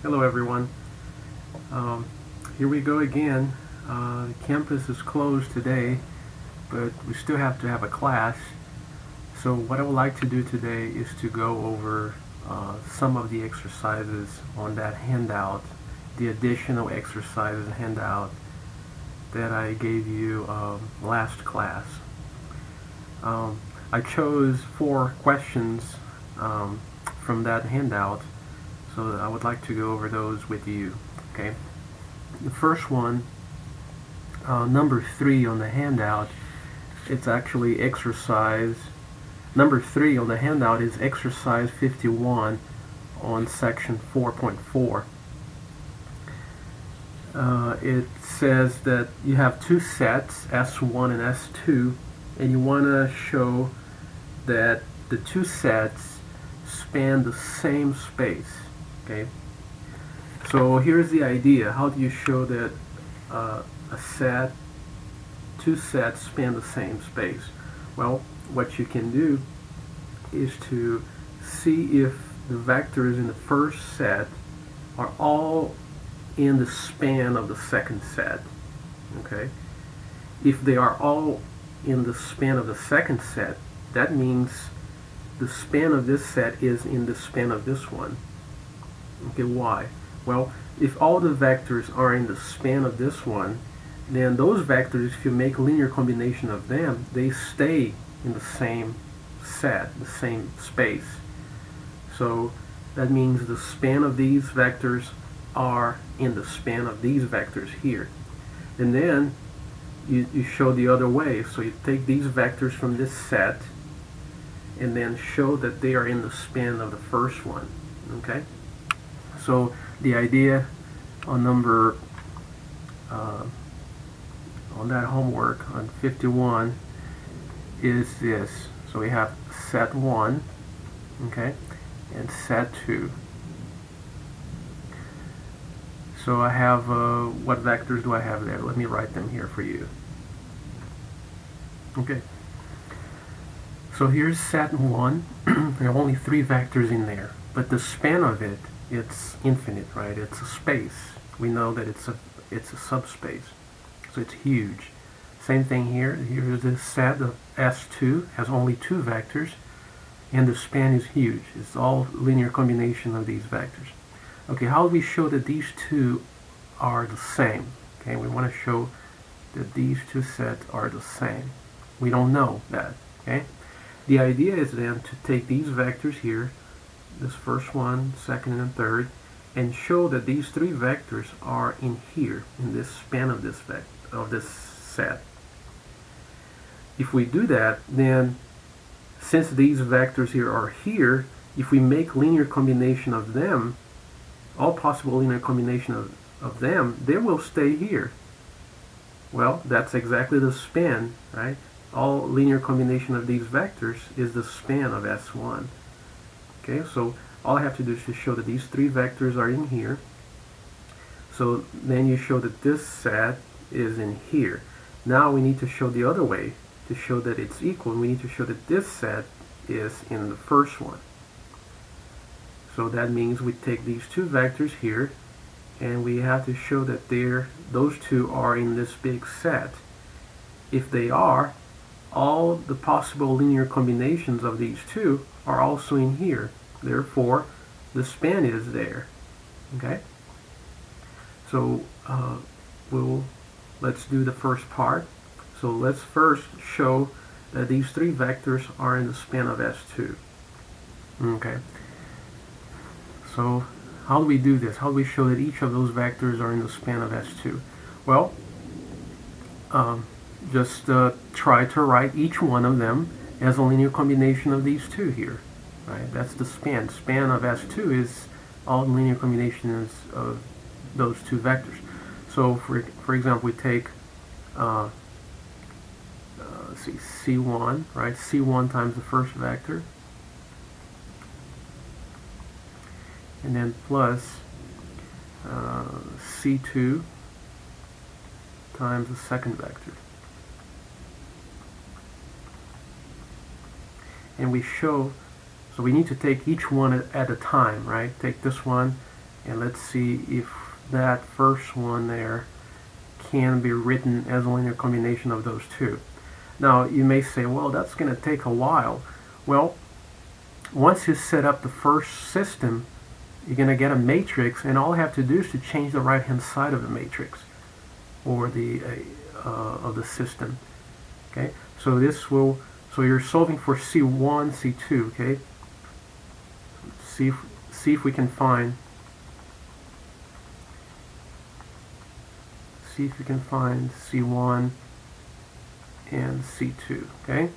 Hello everyone. Um, Here we go again. The campus is closed today, but we still have to have a class. So what I would like to do today is to go over some of the exercises on that handout, the additional exercises handout that I gave you last class. I chose 4 questions from that handout, so I would like to go over those with you. Okay. The first one, number 3 on the handout, it's actually exercise. Number 3 on the handout is exercise 51 on section 4.4. It says that you have 2 sets, S1 and S2, and you want to show that the 2 sets span the same space. Okay. So here's the idea. How do you show that a set, 2 sets span the same space? Well, what you can do is to see if the vectors in the first set are all in the span of the second set. Okay? If they are all in the span of the second set, that means the span of this set is in the span of this one. Okay, why? Well, if all the vectors are in the span of this one, then those vectors, if you make linear combination of them, they stay in the same set, the same space. So that means the span of these vectors are in the span of these vectors here. And then you show the other way. So you take these vectors from this set and then show that they are in the span of the first one. Okay? So the idea on on that homework on 51 is this. So we have set 1, okay, and set 2. So I have, what vectors do I have there? Let me write them here for you. Okay. So here's set 1. There are only 3 vectors in there, but the span of it, it's infinite, right? It's a space. We know that it's a subspace, so it's huge. Same thing here. Here's this set of S2 has only 2 vectors, and the span is huge. It's all linear combination of these vectors. Okay, how do we show that these two are the same? Okay, we want to show that these 2 sets are the same. We don't know that. Okay, the idea is then to take these vectors here, this first one, second, and third, and show that these 3 vectors are in here, in this span of this set. If we do that, then since these vectors here are here, if we make linear combination of them, all possible linear combination of them, they will stay here. Well, that's exactly the span, right? All linear combination of these vectors is the span of S1. Okay, so all I have to do is to show that these 3 vectors are in here. So then you show that this set is in here. Now we need to show the other way to show that it's equal. We need to show that this set is in the first one. So that means we take these 2 vectors here and we have to show that those 2 are in this big set. If they are, all the possible linear combinations of these 2 are also in here. Therefore, the span is there. Okay? So let's do the first part. So let's first show that these 3 vectors are in the span of S2. Okay. So how do we do this? How do we show that each of those vectors are in the span of S2? Well, just try to write each one of them as a linear combination of these 2 here. Right? That's the span. Span of S2 is all linear combinations of those 2 vectors. So for example, we take let's see, C1, right? C1 times the first vector, and then plus C2 times the second vector. And we show, so we need to take each one at a time, right? Take this one And let's see if that first one there can be written as a linear combination of those two. Now you may say, well, that's going to take a while. Well, once you set up the first system, you're going to get a matrix, and all I have to do is to change the right hand side of the matrix or the of the system. Okay, so this will, so you're solving for C1, C2. Okay, see if we can find C1 and C2. Okay.